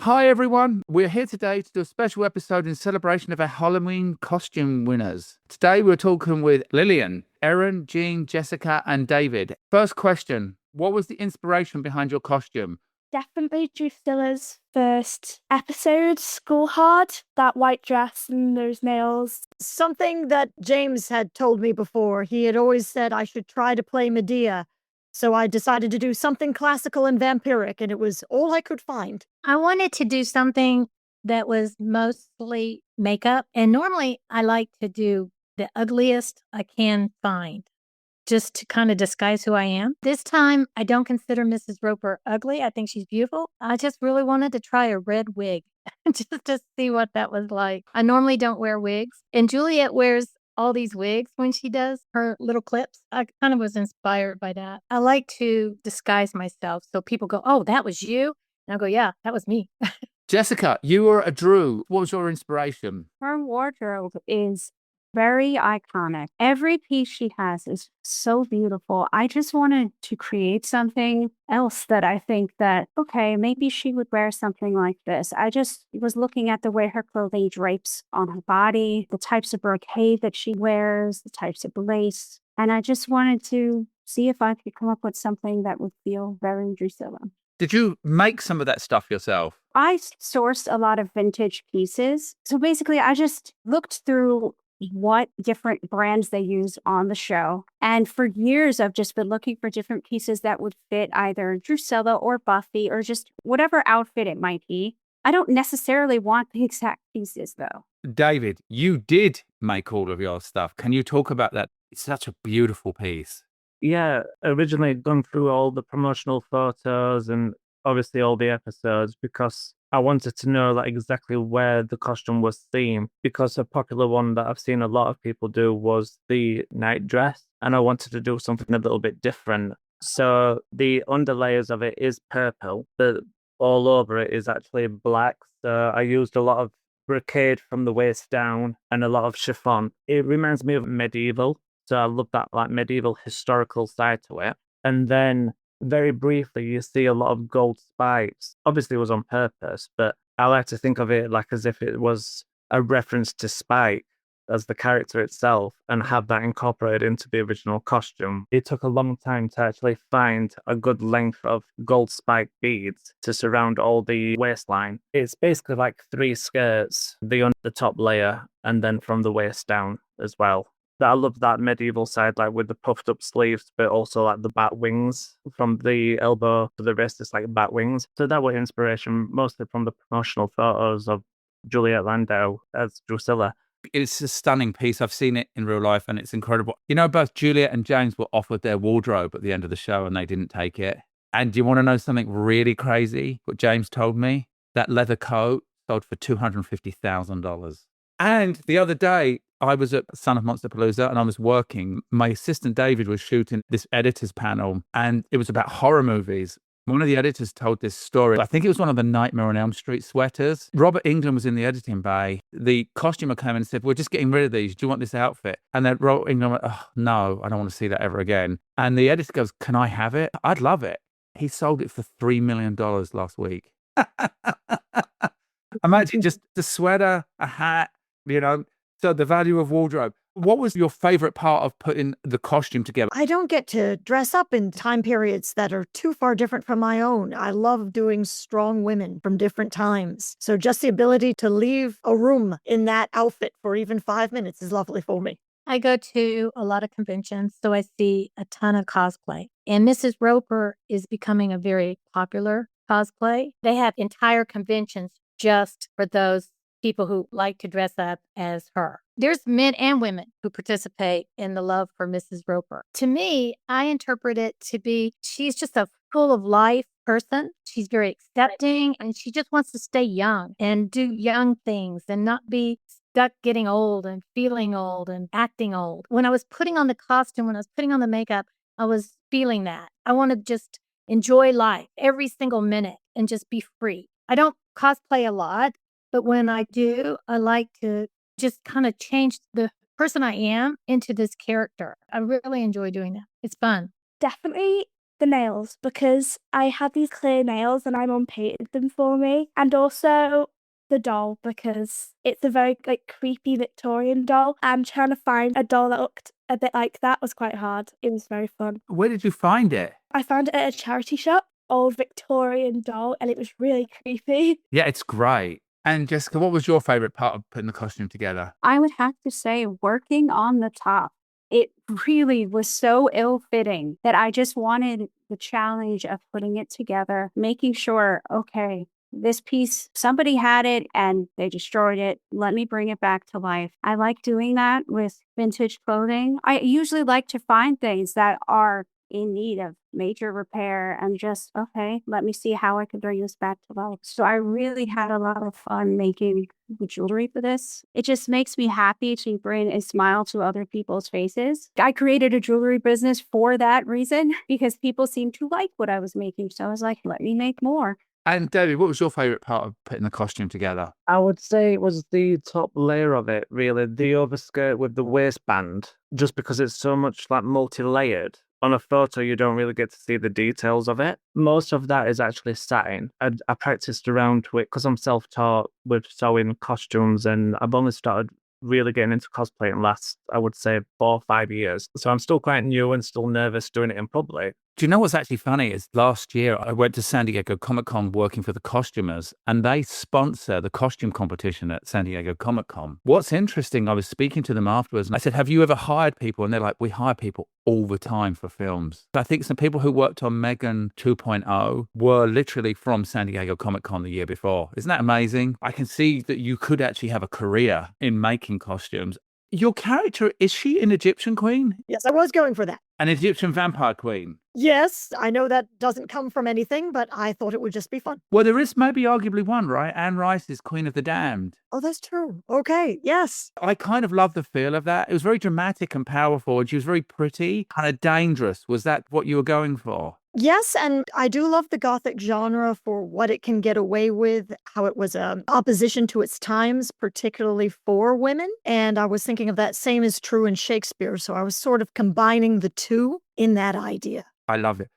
Hi everyone, we're here today to do a special episode in celebration of our Halloween costume winners. Today we're talking with Lillian, Erin, Jean, Jessica and David. First question, what was the inspiration behind your costume? Definitely Drusilla's first episode, School Hard, that white dress and those nails. Something that James had told me before. He had always said I should try to play Medea. So I decided to do something classical and vampiric, and it was all I could find. I wanted to do something that was mostly makeup. And normally I like to do the ugliest I can find, just to kind of disguise who I am. This time, I don't consider Mrs. Roper ugly. I think she's beautiful. I just really wanted to try a red wig just to see what that was like. I normally don't wear wigs. And Juliet wears all these wigs when she does her little clips. I kind of was inspired by that. I like to disguise myself so people go, oh, that was you? And I'll go, yeah, that was me. Jessica, you were a Drew. What was your inspiration? Her wardrobe is very iconic. Every piece she has is so beautiful. I just wanted to create something else that I think that, okay, maybe she would wear something like this. I just was looking at the way her clothing drapes on her body, the types of brocade that she wears, the types of lace. And I just wanted to see if I could come up with something that would feel very Drusilla. Did you make some of that stuff yourself? I sourced a lot of vintage pieces. So basically, I just looked through what different brands they use on the show. And for years, I've just been looking for different pieces that would fit either Drusilla or Buffy or just whatever outfit it might be. I don't necessarily want the exact pieces, though. David, you did make all of your stuff. Can you talk about that? It's such a beautiful piece. Yeah, originally I'd gone through all the promotional photos and obviously all the episodes because I wanted to know like exactly where the costume was themed, because a popular one that I've seen a lot of people do was the night dress, and I wanted to do something a little bit different. So the underlayers of it is purple, but all over it is actually black. So I used a lot of brocade from the waist down and a lot of chiffon. It reminds me of medieval. So I love that like medieval historical side to it. And then very briefly, you see a lot of gold spikes. Obviously, it was on purpose, but I like to think of it like as if it was a reference to Spike as the character itself and have that incorporated into the original costume. It took a long time to actually find a good length of gold spike beads to surround all the waistline. It's basically like 3 skirts, the top layer, and then from the waist down as well. I love that medieval side, like with the puffed up sleeves, but also like the bat wings from the elbow to the wrist. It's like bat wings. So that was inspiration mostly from the promotional photos of Juliet Landau as Drusilla. It's a stunning piece. I've seen it in real life and it's incredible. You know, both Juliet and James were offered their wardrobe at the end of the show and they didn't take it. And do you want to know something really crazy? What James told me? That leather coat sold for $250,000. And the other day, I was at Son of Monsterpalooza and I was working. My assistant David was shooting this editor's panel and it was about horror movies. One of the editors told this story. I think it was one of the Nightmare on Elm Street sweaters. Robert Englund was in the editing bay. The costumer came in and said, we're just getting rid of these. Do you want this outfit? And then Robert Englund went, oh, no, I don't want to see that ever again. And the editor goes, can I have it? I'd love it. He sold it for $3 million last week. Imagine just the sweater, a hat, you know. So the value of wardrobe. What was your favorite part of putting the costume together? I don't get to dress up in time periods that are too far different from my own. I love doing strong women from different times. So just the ability to leave a room in that outfit for even 5 minutes is lovely for me. I go to a lot of conventions, so I see a ton of cosplay. And Mrs. Roper is becoming a very popular cosplay. They have entire conventions just for those people who like to dress up as her. There's men and women who participate in the love for Mrs. Roper. To me, I interpret it to be she's just a full of life person. She's very accepting and she just wants to stay young and do young things and not be stuck getting old and feeling old and acting old. When I was putting on the costume, when I was putting on the makeup, I was feeling that. I want to just enjoy life every single minute and just be free. I don't cosplay a lot. But when I do, I like to just kind of change the person I am into this character. I really enjoy doing that. It's fun. Definitely the nails because I had these clear nails and my mum painted them for me. And also the doll because it's a very creepy Victorian doll. And trying to find a doll that looked a bit like that was quite hard. It was very fun. Where did you find it? I found it at a charity shop, old Victorian doll, and it was really creepy. Yeah, it's great. And Jessica, what was your favourite part of putting the costume together? I would have to say working on the top. It really was so ill-fitting that I just wanted the challenge of putting it together, making sure, okay, this piece, somebody had it and they destroyed it. Let me bring it back to life. I like doing that with vintage clothing. I usually like to find things that are in need of major repair and just, okay, let me see how I can bring this back to life. So I really had a lot of fun making the jewelry for this. It just makes me happy to bring a smile to other people's faces. I created a jewelry business for that reason because people seemed to like what I was making. So I was like, let me make more. And Debbie, what was your favourite part of putting the costume together? I would say it was the top layer of it, really, the overskirt with the waistband, just because it's so much multi-layered. On a photo, you don't really get to see the details of it. Most of that is actually satin. I practiced around with, because I'm self-taught with sewing costumes, and I've only started really getting into cosplaying last, I would say, 4 or 5 years. So I'm still quite new and still nervous doing it in public. Do you know what's actually funny is last year I went to San Diego Comic-Con working for the costumers and they sponsor the costume competition at San Diego Comic-Con. What's interesting, I was speaking to them afterwards and I said, have you ever hired people? And they're like, we hire people all the time for films. I think some people who worked on Megan 2.0 were literally from San Diego Comic-Con the year before. Isn't that amazing? I can see that you could actually have a career in making costumes. Your character, is she an Egyptian queen? Yes, I was going for that. An Egyptian vampire queen? Yes, I know that doesn't come from anything, but I thought it would just be fun. Well, there is maybe arguably one, right? Anne Rice is Queen of the Damned. Oh, that's true. Okay, yes. I kind of love the feel of that. It was very dramatic and powerful, and she was very pretty, kind of dangerous. Was that what you were going for? Yes, and I do love the Gothic genre for what it can get away with, how it was opposition to its times, particularly for women. And I was thinking of that same is true in Shakespeare. So I was sort of combining the two in that idea. I love it.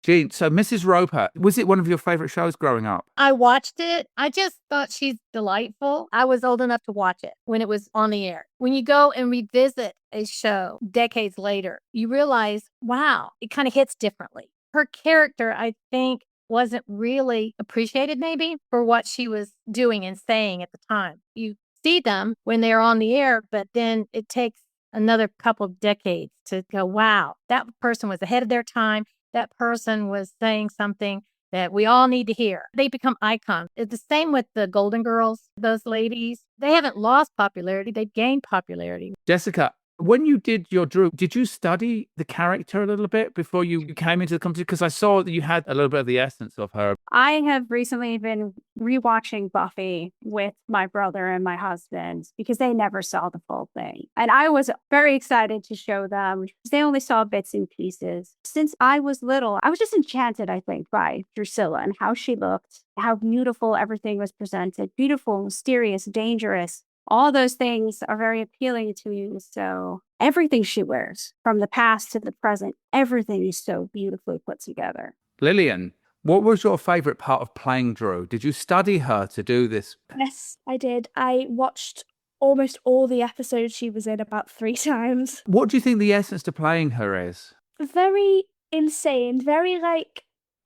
Jean, so Mrs. Roper, was it one of your favorite shows growing up? I watched it. I just thought she's delightful. I was old enough to watch it when it was on the air. When you go and revisit a show decades later, you realize, wow, it kind of hits differently. Her character, I think, wasn't really appreciated maybe for what she was doing and saying at the time. You see them when they're on the air, but then it takes another couple of decades to go, wow, that person was ahead of their time. That person was saying something that we all need to hear. They become icons. It's the same with the Golden Girls, those ladies. They haven't lost popularity. They've gained popularity. Jessica, when you did your Drew, did you study the character a little bit before you came into the competition? Because I saw that you had a little bit of the essence of her. I have recently been rewatching Buffy with my brother and my husband because they never saw the full thing. And I was very excited to show them because they only saw bits and pieces. Since I was little, I was just enchanted, I think, by Drusilla and how she looked, how beautiful everything was presented. Beautiful, mysterious, dangerous. All those things are very appealing to you. So everything she wears, from the past to the present, everything is so beautifully put together. Lillian, what was your favourite part of playing Drew? Did you study her to do this? Yes, I did. I watched almost all the episodes she was in about 3 times. What do you think the essence to playing her is? Very insane, very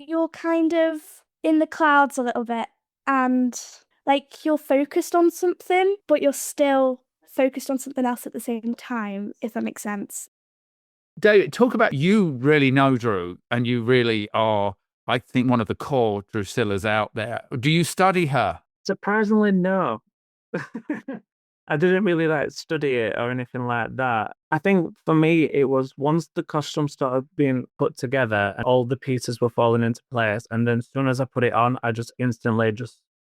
you're kind of in the clouds a little bit and you're focused on something, but you're still focused on something else at the same time, if that makes sense. David, talk about you really know Drew and you really are, I think, one of the core Drusillas out there. Do you study her? Surprisingly, no. I didn't really study it or anything like that. I think for me, it was once the costume started being put together and all the pieces were falling into place. And then as soon as I put it on, I just instantly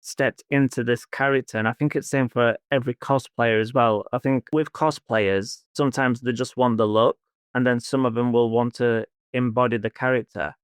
stepped into this character. And I think it's same for every cosplayer as well. I think with cosplayers, sometimes they just want the look and then some of them will want to embody the character.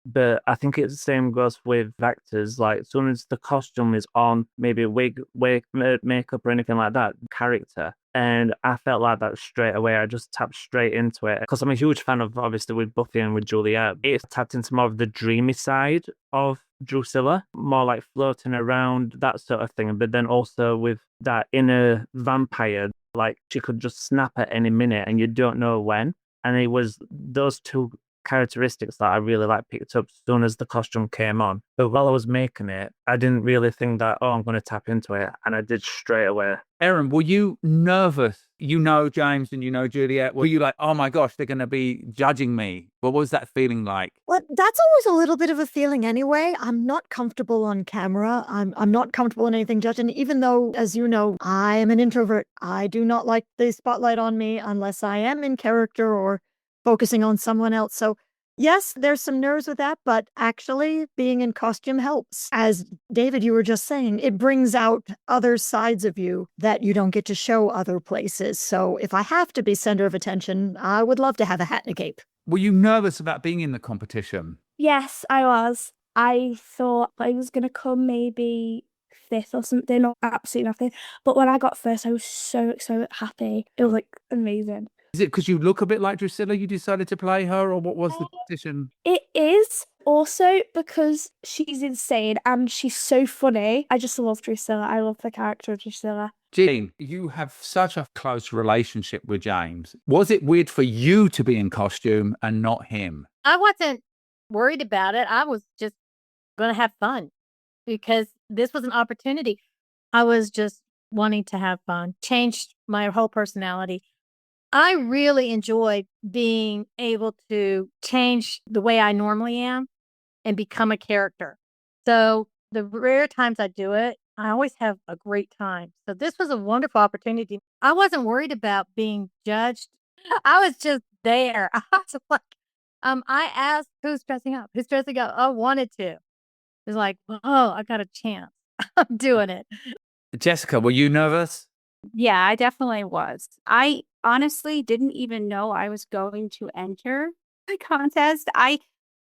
But I think it's the same goes with actors. Like, as soon as the costume is on, maybe wig, makeup, or anything like that, character. And I felt like that straight away. I just tapped straight into it because I'm a huge fan of, obviously, with Buffy and with Juliet. It's tapped into more of the dreamy side of Drusilla, more like floating around, that sort of thing. But then also with that inner vampire, like she could just snap at any minute and you don't know when. And it was those two characteristics that I really picked up as soon as the costume came on. But while I was making it, I didn't really think that, oh, I'm going to tap into it. And I did straight away. Erin, were you nervous? You know James and you know Juliet. Were you like, oh my gosh, they're going to be judging me? What was that feeling like? Well, that's always a little bit of a feeling anyway. I'm not comfortable on camera. I'm not comfortable in anything judging, even though, as you know, I am an introvert. I do not like the spotlight on me unless I am in character or focusing on someone else. So yes, there's some nerves with that, but actually being in costume helps. As David, you were just saying, it brings out other sides of you that you don't get to show other places. So if I have to be center of attention, I would love to have a hat and a cape. Were you nervous about being in the competition? Yes, I was. I thought I was going to come maybe fifth or something, or absolutely nothing. But when I got first, I was so happy. It was amazing. Is it because you look a bit like Drusilla you decided to play her, or what was the decision? It is also because she's insane and she's so funny. I just love Drusilla. I love the character of Drusilla. Jean, you have such a close relationship with James. Was it weird for you to be in costume and not him? I wasn't worried about it. I was just going to have fun because this was an opportunity. I was just wanting to have fun, changed my whole personality. I really enjoy being able to change the way I normally am and become a character. So the rare times I do it, I always have a great time. So this was a wonderful opportunity. I wasn't worried about being judged. I was just there. I was like, I asked who's dressing up? Who's dressing up? I wanted to. It's like, oh, I got a chance. I'm doing it. Jessica, were you nervous? Yeah, I definitely was. I honestly didn't even know I was going to enter the contest. I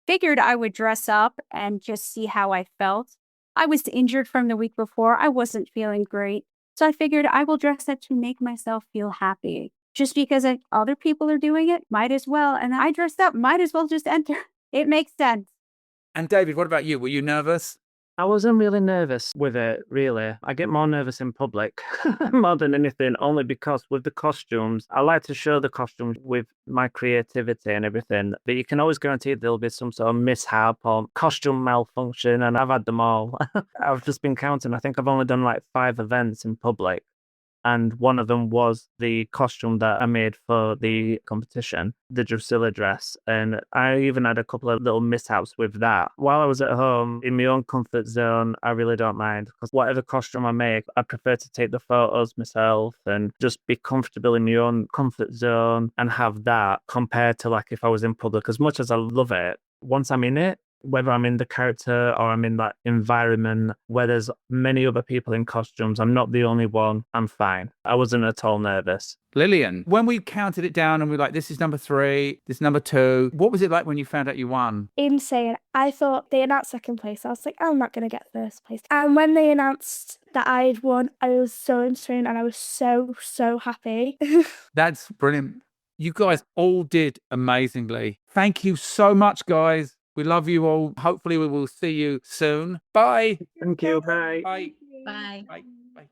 figured I would dress up and just see how I felt. I was injured from the week before. I wasn't feeling great. So I figured I will dress up to make myself feel happy. Just because other people are doing it, might as well. And I dressed up, might as well just enter. It makes sense. And David, what about you? Were you nervous? I wasn't really nervous with it, really. I get more nervous in public more than anything, only because with the costumes, I like to show the costumes with my creativity and everything. But you can always guarantee there'll be some sort of mishap or costume malfunction, and I've had them all. I've just been counting. I think I've only done 5 events in public. And one of them was the costume that I made for the competition, the Drusilla dress. And I even had a couple of little mishaps with that. While I was at home, in my own comfort zone, I really don't mind. Because whatever costume I make, I prefer to take the photos myself and just be comfortable in my own comfort zone and have that compared to if I was in public. As much as I love it, once I'm in it, whether I'm in the character or I'm in that environment where there's many other people in costumes, I'm not the only one, I'm fine. I wasn't at all nervous. Lillian, when we counted it down and we were like, this is number 3, this is number 2, what was it like when you found out you won? Insane. I thought they announced second place. I was like, I'm not going to get first place. And when they announced that I'd won, I was so insane and I was so happy. That's brilliant. You guys all did amazingly. Thank you so much, guys. We love you all. Hopefully we will see you soon. Bye. Thank you. Bye. Bye. Bye. Bye. Bye.